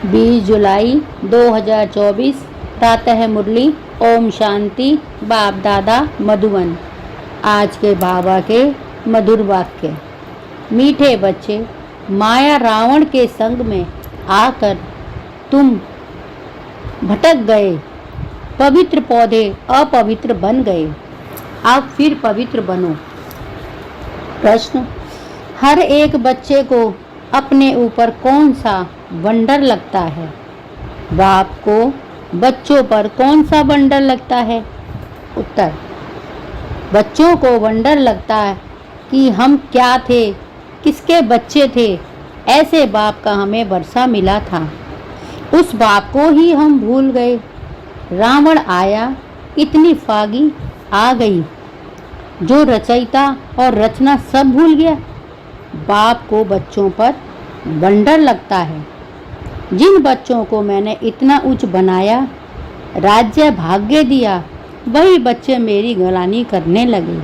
20 जुलाई 2024 प्रातः मुरली। ओम शांति। बाप दादा मधुबन। आज के बाबा के मधुर वाक्य। मीठे बच्चे, माया रावण के संग में आकर तुम भटक गए। पवित्र पौधे अपवित्र बन गए। अब फिर पवित्र बनो। प्रश्न। हर एक बच्चे को अपने ऊपर कौन सा वंडर लगता है? बाप को बच्चों पर कौन सा वंडर लगता है? उत्तर। बच्चों को वंडर लगता है कि हम क्या थे, किसके बच्चे थे। ऐसे बाप का हमें वर्षा मिला था, उस बाप को ही हम भूल गए। रावण आया, इतनी फागी आ गई, जो रचयिता और रचना सब भूल गया। बाप को बच्चों पर वंडर लगता है। जिन बच्चों को मैंने इतना उच्च बनाया, राज्य भाग्य दिया, वही बच्चे मेरी गलानी करने लगे।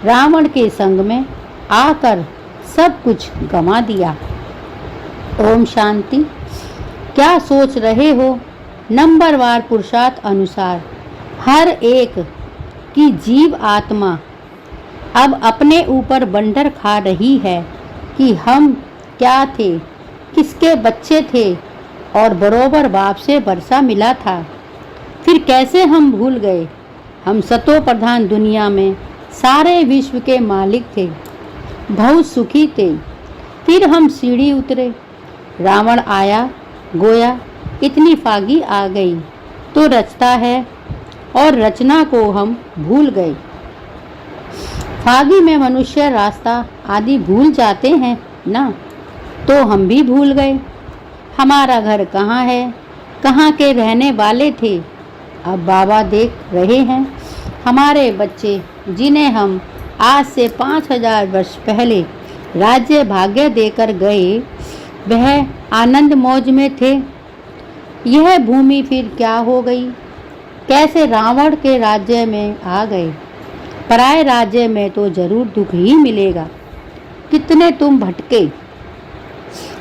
रावण के संग में आकर सब कुछ गंवा दिया। ओम शांति। क्या सोच रहे हो? नंबरवार पुरुषार्थ अनुसार हर एक की जीव आत्मा अब अपने ऊपर वंडर खा रही है कि हम क्या थे, किसके बच्चे थे, और बरोबर बाप से वर्षा मिला था। फिर कैसे हम भूल गए? हम सतो प्रधान दुनिया में सारे विश्व के मालिक थे, बहुत सुखी थे। फिर हम सीढ़ी उतरे, रावण आया, गोया, इतनी फागी आ गई, तो रचता है और रचना को हम भूल गए। फागी में मनुष्य रास्ता आदि भूल जाते हैं ना, तो हम भी भूल गए। हमारा घर कहाँ है, कहाँ के रहने वाले थे। अब बाबा देख रहे हैं, हमारे बच्चे जिन्हें हम आज से 5000 वर्ष पहले राज्य भाग्य देकर गए, वह आनंद मौज में थे। यह भूमि फिर क्या हो गई? कैसे रावण के राज्य में आ गए? पराये राज्य में तो जरूर दुख ही मिलेगा। कितने तुम भटके,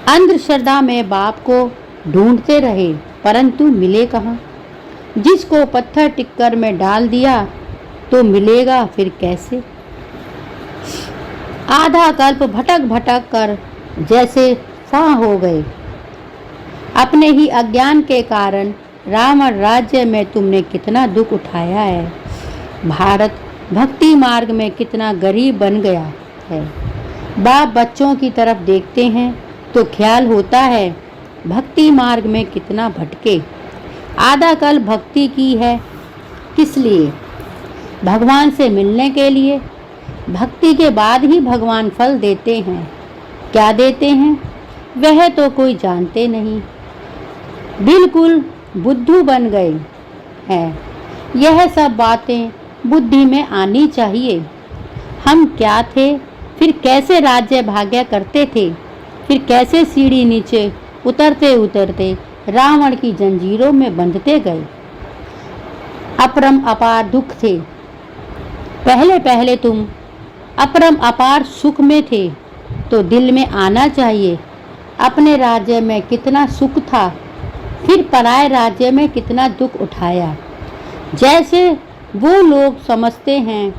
अंधश्रद्धा में बाप को ढूंढते रहे, परंतु मिले कहाँ? जिसको पत्थर टिक्कर में डाल दिया तो मिलेगा फिर कैसे? आधा कल्प भटक भटक कर जैसे फां हो गए। अपने ही अज्ञान के कारण रावण राज्य में तुमने कितना दुख उठाया है। भारत भक्ति मार्ग में कितना गरीब बन गया है। बाप बच्चों की तरफ देखते हैं तो ख्याल होता है भक्ति मार्ग में कितना भटके। आधा कल भक्ति की है, किस लिए? भगवान से मिलने के लिए। भक्ति के बाद ही भगवान फल देते हैं। क्या देते हैं वह तो कोई जानते नहीं। बिल्कुल बुद्धू बन गए हैं। यह सब बातें बुद्धि में आनी चाहिए। हम क्या थे, फिर कैसे राज्य भाग्य करते थे, फिर कैसे सीढ़ी नीचे उतरते उतरते रावण की जंजीरों में बंधते गए। अपरम अपार दुख थे। पहले पहले तुम अपरम अपार सुख में थे, तो दिल में आना चाहिए अपने राज्य में कितना सुख था, फिर पराये राज्य में कितना दुख उठाया। जैसे वो लोग समझते हैं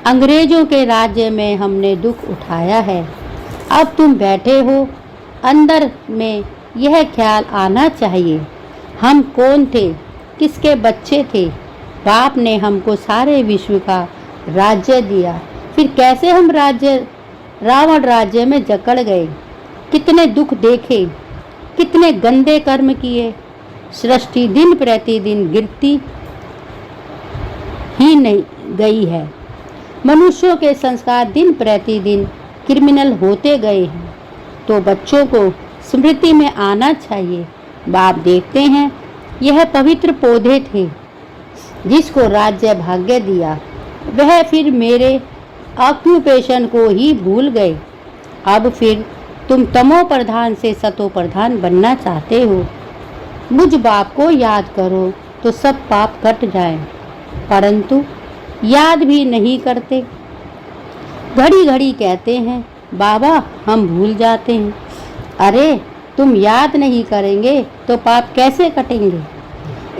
अंग्रेजों के राज्य में हमने दुख उठाया है। अब तुम बैठे हो, अंदर में यह ख्याल आना चाहिए हम कौन थे, किसके बच्चे थे। बाप ने हमको सारे विश्व का राज्य दिया, फिर कैसे हम रावण राज्य में जकड़ गए। कितने दुख देखे, कितने गंदे कर्म किए। सृष्टि दिन प्रतिदिन गिरती ही नहीं गई है। मनुष्यों के संस्कार दिन प्रतिदिन क्रिमिनल होते गए हैं। तो बच्चों को स्मृति में आना चाहिए। बाप देखते हैं यह पवित्र पौधे थे, जिसको राज्य भाग्य दिया, वह फिर मेरे ऑक्यूपेशन को ही भूल गए। अब फिर तुम तमो प्रधान से सतो प्रधान बनना चाहते हो। मुझ बाप को याद करो तो सब पाप कट जाए, परंतु याद भी नहीं करते। घड़ी घड़ी कहते हैं बाबा हम भूल जाते हैं। अरे तुम याद नहीं करेंगे तो पाप कैसे कटेंगे?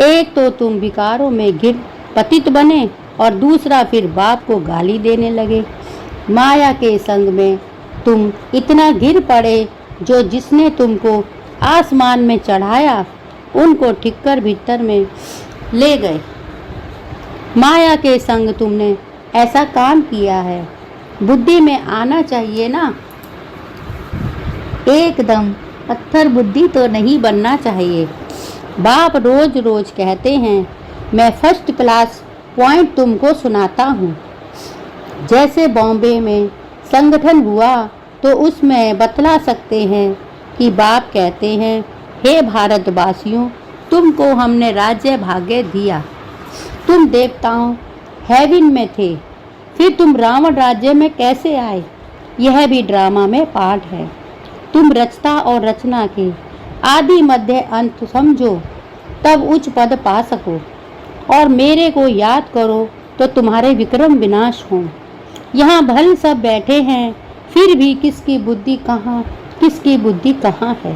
एक तो तुम विकारों में गिर पतित बने और दूसरा फिर बाप को गाली देने लगे। माया के संग में तुम इतना गिर पड़े जो जिसने तुमको आसमान में चढ़ाया उनको ठिक्कर भीतर में ले गए। माया के संग तुमने ऐसा काम किया है, बुद्धि में आना चाहिए ना। एकदम पत्थर बुद्धि तो नहीं बनना चाहिए। बाप रोज रोज कहते हैं मैं फर्स्ट क्लास पॉइंट तुमको सुनाता हूँ। जैसे बॉम्बे में संगठन हुआ तो उसमें बतला सकते हैं कि बाप कहते हैं हे भारतवासियों, तुमको हमने राज्य भाग्य दिया, तुम देवताओं हेवन में थे, फिर तुम रावण राज्य में कैसे आए? यह भी ड्रामा में पार्ट है। तुम रचता और रचना के आदि मध्य अंत समझो तब उच्च पद पा सको, और मेरे को याद करो तो तुम्हारे विक्रम विनाश हों। यहाँ भल सब बैठे हैं, फिर भी किसकी बुद्धि कहाँ है?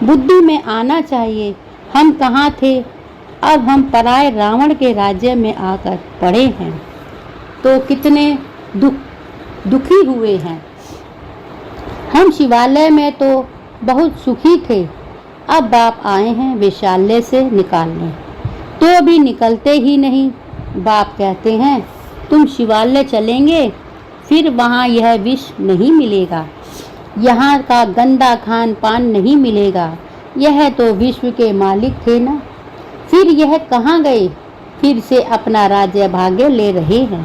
बुद्धि में आना चाहिए। हम कहाँ थे? अब हम पराए रावण के राज्य में आकर पड़े हैं तो कितने दुखी हुए हैं। हम शिवालय में तो बहुत सुखी थे, अब बाप आए हैं विशाल्य से निकालने, तो भी निकलते ही नहीं। बाप कहते हैं तुम शिवालय चलेंगे, फिर वहाँ यह विष नहीं मिलेगा, यहाँ का गंदा खान पान नहीं मिलेगा। यह तो विश्व के मालिक थे ना, फिर यह कहाँ गए? फिर से अपना राज्य भाग्य ले रहे हैं।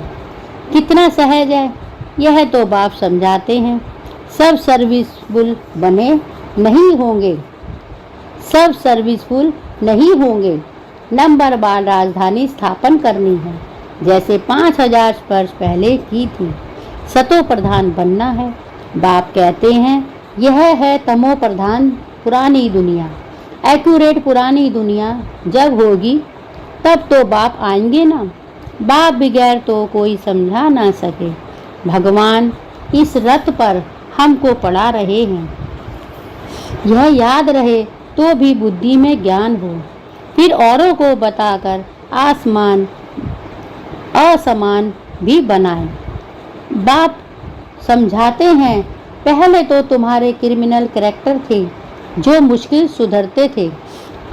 कितना सहज है। यह तो बाप समझाते हैं सब सर्विसफुल बने नहीं होंगे, सब सर्विसफुल नहीं होंगे। नंबर बार राजधानी स्थापन करनी है, जैसे 5000 वर्ष पहले की थी। सतो प्रधान बनना है। बाप कहते हैं यह है तमो प्रधान पुरानी दुनिया। एक्यूरेट पुरानी दुनिया जब होगी तब तो बाप आएंगे ना। बाप बगैर तो कोई समझा ना सके। भगवान इस रथ पर हमको पढ़ा रहे हैं। यह याद रहे तो भी बुद्धि में ज्ञान हो, फिर औरों को बताकर आसमान असमान भी बनाए। बाप समझाते हैं पहले तो तुम्हारे क्रिमिनल कैरेक्टर थे जो मुश्किल सुधरते थे।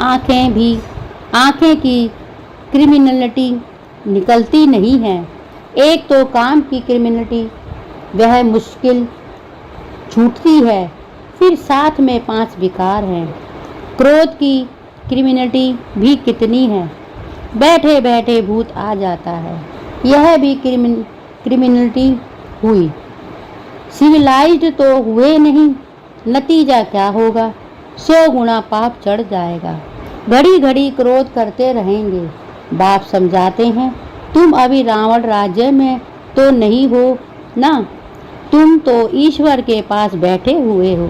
आंखें की क्रिमिनलिटी निकलती नहीं है। एक तो काम की क्रिमिनलिटी वह मुश्किल छूटती है, फिर साथ में 5 विकार हैं। क्रोध की क्रिमिनलिटी भी कितनी है, बैठे बैठे भूत आ जाता है, यह भी क्रिमिनलिटी हुई। सिविलाइज्ड तो हुए नहीं, नतीजा क्या होगा? 100 गुना पाप चढ़ जाएगा। घड़ी घड़ी क्रोध करते रहेंगे। बाप समझाते हैं तुम अभी रावण राज्य में तो नहीं हो ना, तुम तो ईश्वर के पास बैठे हुए हो,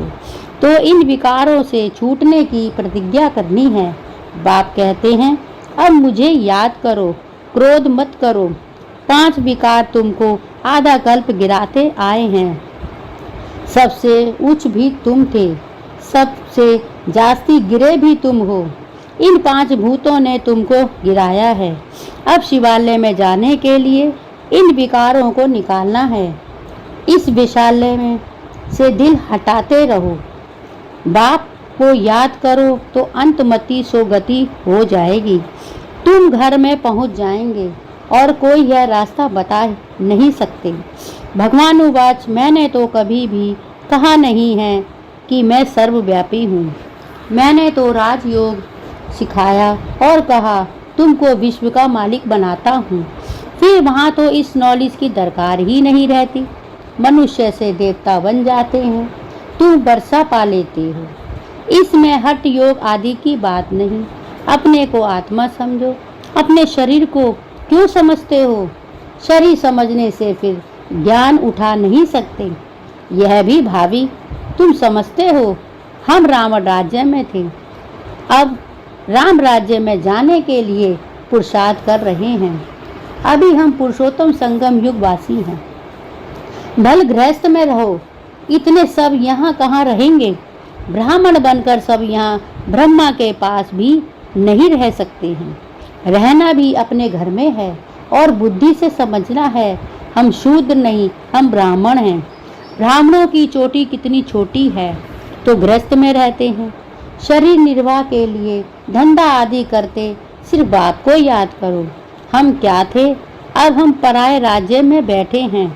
तो इन विकारों से छूटने की प्रतिज्ञा करनी है। बाप कहते हैं अब मुझे याद करो, क्रोध मत करो। 5 विकार तुमको आधा कल्प गिराते आए हैं। सबसे उच्च भी तुम थे, सबसे जास्ती गिरे भी तुम हो। इन 5 भूतों ने तुमको गिराया है। अब शिवालय में जाने के लिए इन विकारों को निकालना है। इस विशालय में से दिल हटाते रहो। बाप को याद करो तो अंतमति सो गति हो जाएगी। तुम घर में पहुंच जाएंगे और कोई यह रास्ता बता नहीं सकते। भगवान उवाच मैंने तो कभी भी कहा नहीं है कि मैं सर्वव्यापी हूँ। मैंने तो राजयोग सिखाया और कहा तुमको विश्व का मालिक बनाता हूँ। फिर वहाँ तो इस नॉलेज की दरकार ही नहीं रहती। मनुष्य से देवता बन जाते हैं, तुम वर्षा पा लेते हो। इसमें हठ योग आदि की बात नहीं। अपने को आत्मा समझो। अपने शरीर को क्यों समझते हो? शरीर समझने से फिर ज्ञान उठा नहीं सकते। यह भी भावी तुम समझते हो हम रावण राज्य में थे, अब राम राज्य में जाने के लिए पुरुषार्थ कर रहे हैं। अभी हम पुरुषोत्तम संगम युग वासी हैं। भल गृहस्थ में रहो, इतने सब यहाँ कहाँ रहेंगे? ब्राह्मण बनकर सब यहाँ ब्रह्मा के पास भी नहीं रह सकते हैं। रहना भी अपने घर में है और बुद्धि से समझना है, हम शूद्र नहीं, हम ब्राह्मण हैं। ब्राह्मणों की चोटी कितनी छोटी है, तो गृहस्थ में रहते हैं। शरीर निर्वाह के लिए धंधा आदि करते, सिर्फ बाप को याद करो। हम क्या थे, अब हम पराए राज्य में बैठे हैं।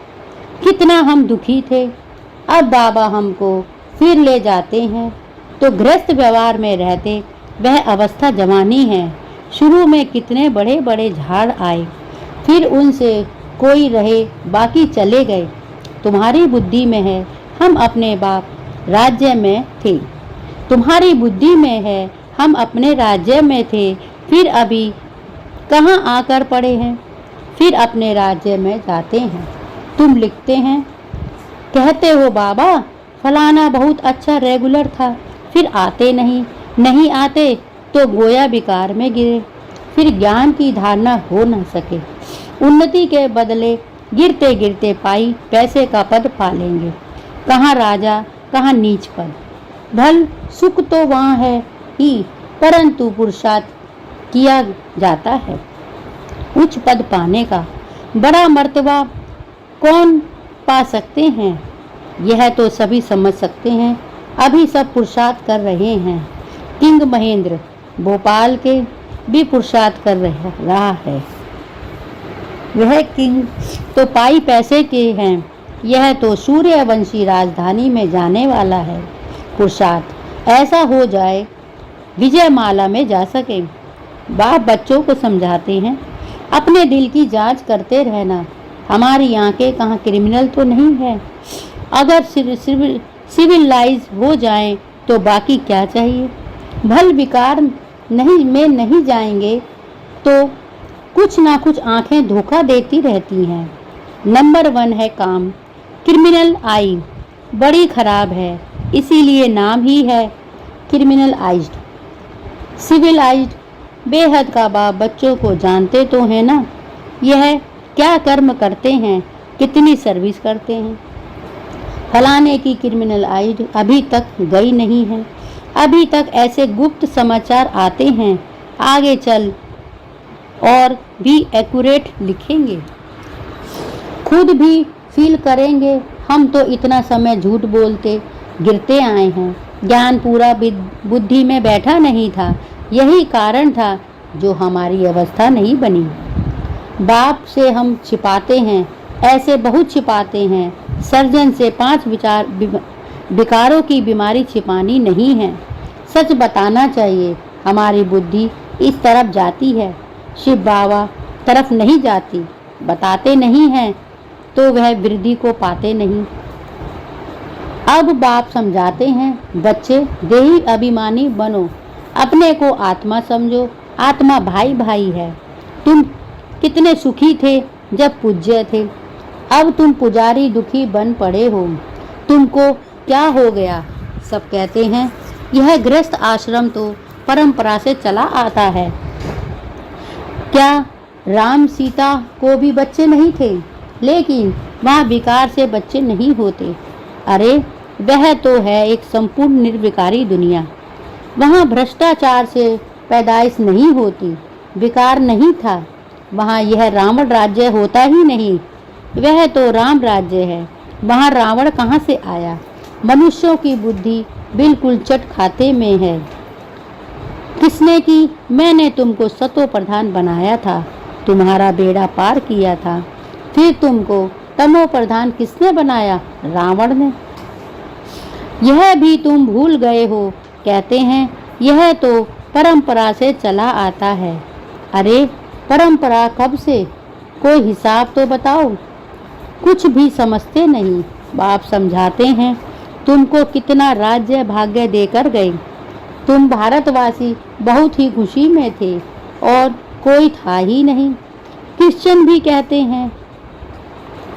कितना हम दुखी थे, अब बाबा हमको फिर ले जाते हैं। तो गृहस्थ व्यवहार में रहते वह अवस्था जवानी है। शुरू में कितने बड़े बड़े झाड़ आए, फिर उनसे कोई रहे, बाकी चले गए। तुम्हारी बुद्धि में है हम अपने बाप राज्य में थे, तुम्हारी बुद्धि में है हम अपने राज्य में थे, फिर अभी कहाँ आकर पड़े हैं, फिर अपने राज्य में जाते हैं। तुम लिखते हैं, कहते हो बाबा फलाना बहुत अच्छा रेगुलर था, फिर आते नहीं आते तो गोया विकार में गिरे, फिर ज्ञान की धारणा हो न सके। उन्नति के बदले गिरते गिरते पाई पैसे का पद पा लेंगे। कहाँ राजा कहाँ नीच पद। भल सुख तो वहाँ है ही, परंतु पुरुषार्थ किया जाता है उच्च पद पाने का। बड़ा मर्तबा कौन पा सकते हैं, यह तो सभी समझ सकते हैं। अभी सब पुरुषार्थ कर रहे हैं। किंग महेंद्र भोपाल के भी पुरुषार्थ कर रहा है। वह किंग तो पाई पैसे के हैं, यह तो सूर्यवंशी राजधानी में जाने वाला है। पुरुषार्थ ऐसा हो जाए विजयमाला में जा सके। बाप बच्चों को समझाते हैं, अपने दिल की जांच करते रहना। हमारी आंखें कहाँ क्रिमिनल तो नहीं है। अगर सिविलाइज हो जाएं तो बाकी क्या चाहिए। भल विकार नहीं जाएंगे तो कुछ ना कुछ आंखें धोखा देती रहती हैं। नंबर 1 है काम। क्रिमिनल आई बड़ी खराब है, इसीलिए नाम ही है क्रिमिनलाइज्ड। सिविलाइज्ड बेहद का बाप बच्चों को जानते तो है ना, यह क्या कर्म करते हैं, कितनी सर्विस करते हैं। फलाने की क्रिमिनलाइज्ड अभी तक गई नहीं है। अभी तक ऐसे गुप्त समाचार आते हैं, आगे चल और भी एक्यूरेट लिखेंगे, खुद भी फील करेंगे। हम तो इतना समय झूठ बोलते गिरते आए हैं, ज्ञान पूरा बुद्धि में बैठा नहीं था। यही कारण था जो हमारी अवस्था नहीं बनी। बाप से हम छिपाते हैं, ऐसे बहुत छिपाते हैं। सर्जन से 5 विकारों की बीमारी छिपानी नहीं है, सच बताना चाहिए। हमारी बुद्धि इस तरफ जाती है, शिव बाबा तरफ नहीं जाती। बताते नहीं हैं तो वह वृद्धि को पाते नहीं। अब बाप समझाते हैं, बच्चे देही अभिमानी बनो, अपने को आत्मा समझो। आत्मा भाई भाई है। तुम कितने सुखी थे जब पूज्य थे, अब तुम पुजारी दुखी बन पड़े हो। तुमको क्या हो गया। सब कहते हैं यह गृहस्थ आश्रम तो परंपरा से चला आता है। क्या राम सीता को भी बच्चे नहीं थे, लेकिन वहाँ विकार से बच्चे नहीं होते। अरे वह तो है एक संपूर्ण निर्विकारी दुनिया। वहाँ भ्रष्टाचार से पैदाइश नहीं होती, विकार नहीं था। वहाँ यह रावण राज्य होता ही नहीं, वह तो राम राज्य है। वहाँ रावण कहाँ से आया। मनुष्यों की बुद्धि बिल्कुल चट खाते में है। किसने की। मैंने तुमको सतो प्रधान बनाया था, तुम्हारा बेड़ा पार किया था। फिर तुमको तमो प्रधान किसने बनाया, रावण ने। यह भी तुम भूल गए हो। कहते हैं यह तो परंपरा से चला आता है। अरे परंपरा कब से, कोई हिसाब तो बताओ। कुछ भी समझते नहीं। बाप समझाते हैं, तुमको कितना राज्य भाग्य देकर गए। तुम भारतवासी बहुत ही खुशी में थे और कोई था ही नहीं। क्रिश्चियन भी कहते हैं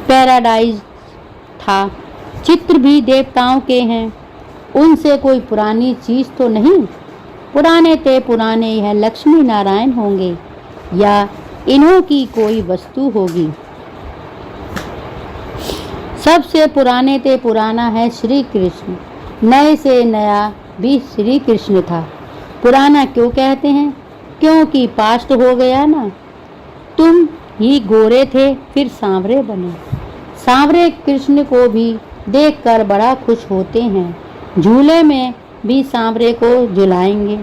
पैराडाइज था। चित्र भी देवताओं के हैं, उनसे कोई पुरानी चीज तो नहीं। पुराने ते पुराने यह लक्ष्मी नारायण होंगे या इन्हों की कोई वस्तु होगी। सबसे पुराने ते पुराना है श्री कृष्ण, नए से नया भी श्री कृष्ण था। पुराना क्यों कहते हैं? क्योंकि पास्ट हो गया ना। तुम ही गोरे थे फिर सांवरे बने। सांवरे कृष्ण को भी देखकर बड़ा खुश होते हैं। झूले में भी सांवरे को झुलाएंगे।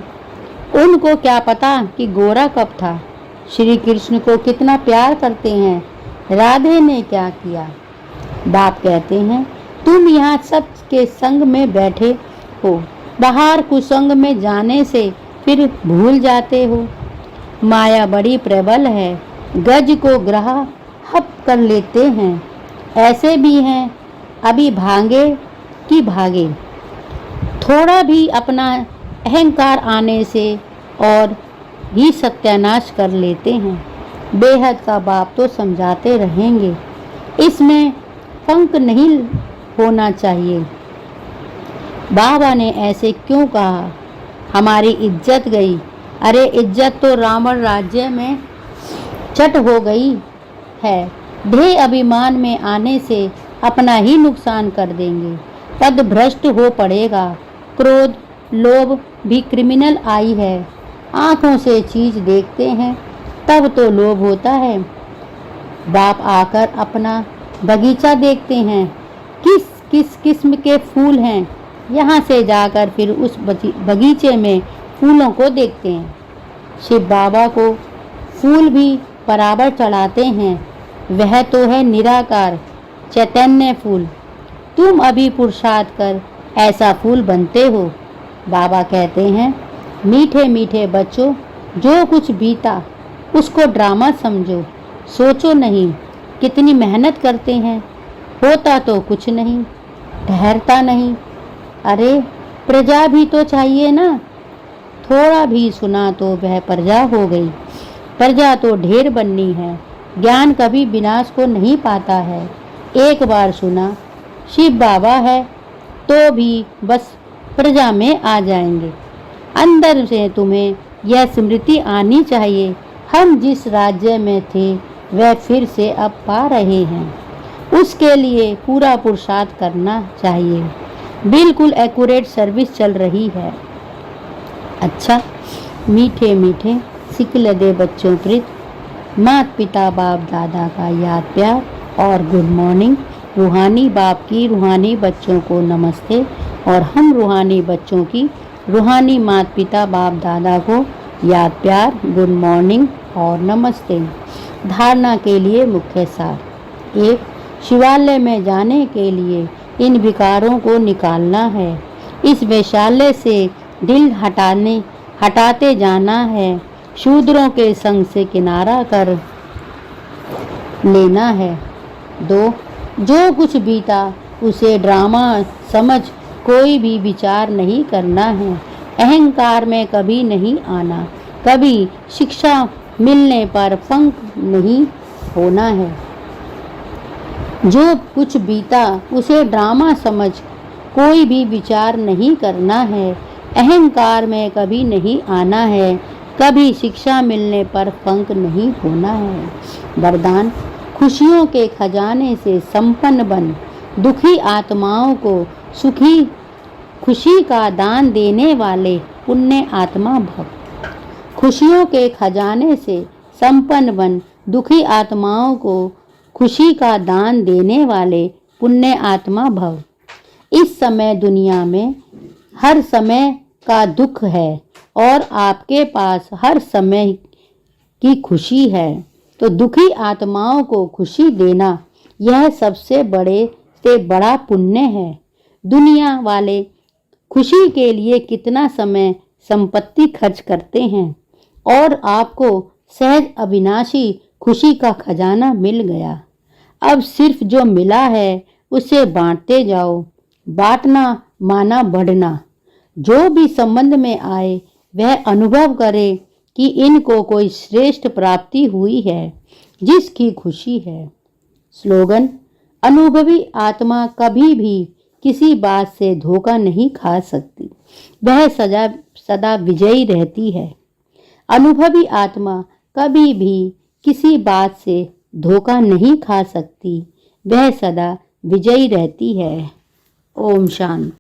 उनको क्या पता कि गोरा कब था। श्री कृष्ण को कितना प्यार करते हैं। राधे ने क्या किया? बाप कहते हैं तुम यहाँ सब के संग में बैठे हो, बाहर कुसंग में जाने से फिर भूल जाते हो। माया बड़ी प्रबल है, गज को ग्रह हप कर लेते हैं। ऐसे भी हैं अभी भागे कि भागे। थोड़ा भी अपना अहंकार आने से और ही सत्यानाश कर लेते हैं। बेहद का बाप तो समझाते रहेंगे, इसमें फंक नहीं होना चाहिए। बाबा ने ऐसे क्यों कहा? हमारी इज्जत गई। अरे इज्जत तो रावण राज्य में चट हो गई है। ढेर अभिमान में आने से अपना ही नुकसान कर देंगे। पद भ्रष्ट हो पड़ेगा। क्रोध लोभ भी क्रिमिनल आई है। आंखों से चीज देखते हैं तब तो लोभ होता है। बाप आकर अपना बगीचा देखते हैं, किस किस किस्म के फूल हैं। यहाँ से जाकर फिर उस बगीचे में फूलों को देखते हैं। शिव बाबा को फूल भी बराबर चढ़ाते हैं। वह तो है निराकार चैतन्य फूल। तुम अभी पुरुषार्थ कर ऐसा फूल बनते हो। बाबा कहते हैं मीठे मीठे बच्चों, जो कुछ बीता उसको ड्रामा समझो। सोचो नहीं कितनी मेहनत करते हैं, होता तो कुछ नहीं, ठहरता नहीं। अरे प्रजा भी तो चाहिए ना। थोड़ा भी सुना तो वह प्रजा हो गई। प्रजा तो ढेर बननी है। ज्ञान कभी विनाश को नहीं पाता है। एक बार सुना शिव बाबा है तो भी बस प्रजा में आ जाएंगे। अंदर से तुम्हें यह स्मृति आनी चाहिए, हम जिस राज्य में थे वह फिर से अब पा रहे हैं। उसके लिए पूरा पुरुषार्थ करना चाहिए। बिल्कुल एक्यूरेट सर्विस चल रही है। अच्छा, मीठे मीठे सिकल दे बच्चों प्रीत, माता पिता बाप दादा का याद प्यार और गुड मॉर्निंग। रूहानी बाप की रूहानी बच्चों को नमस्ते और हम रूहानी बच्चों की रूहानी माता पिता बाप दादा को याद प्यार, गुड मॉर्निंग और नमस्ते। धारणा के लिए मुख्य सार। 1. शिवालय में जाने के लिए इन विकारों को निकालना है। इस वैशाल्य से दिल हटाते जाना है। शूद्रों के संग से किनारा कर लेना है। 2. जो कुछ बीता उसे ड्रामा समझ कोई भी विचार नहीं करना है। अहंकार में कभी नहीं आना। कभी शिक्षा मिलने पर फंक नहीं होना है। जो कुछ बीता उसे ड्रामा समझ कोई भी विचार नहीं करना है। अहंकार में कभी नहीं आना है। कभी शिक्षा मिलने पर फंक नहीं होना है। वरदान: खुशियों के खजाने से संपन्न बन, दुखी आत्माओं को सुखी खुशी का दान देने वाले पुण्य आत्मा भव। खुशियों के खजाने से संपन्न बन, दुखी आत्माओं को खुशी का दान देने वाले पुण्य आत्मा भव। इस समय दुनिया में हर समय का दुख है और आपके पास हर समय की खुशी है, तो दुखी आत्माओं को खुशी देना यह सबसे बड़े से बड़ा पुण्य है। दुनिया वाले खुशी के लिए कितना समय संपत्ति खर्च करते हैं और आपको सहज अविनाशी खुशी का खजाना मिल गया। अब सिर्फ जो मिला है उसे बांटते जाओ। बांटना माना बढ़ना। जो भी संबंध में आए वह अनुभव करे कि इनको कोई श्रेष्ठ प्राप्ति हुई है जिसकी खुशी है। स्लोगन: अनुभवी आत्मा कभी भी किसी बात से धोखा नहीं खा सकती, वह सदा विजयी रहती है। अनुभवी आत्मा कभी भी किसी बात से धोखा नहीं खा सकती, वह सदा विजयी रहती है। ओम शांति।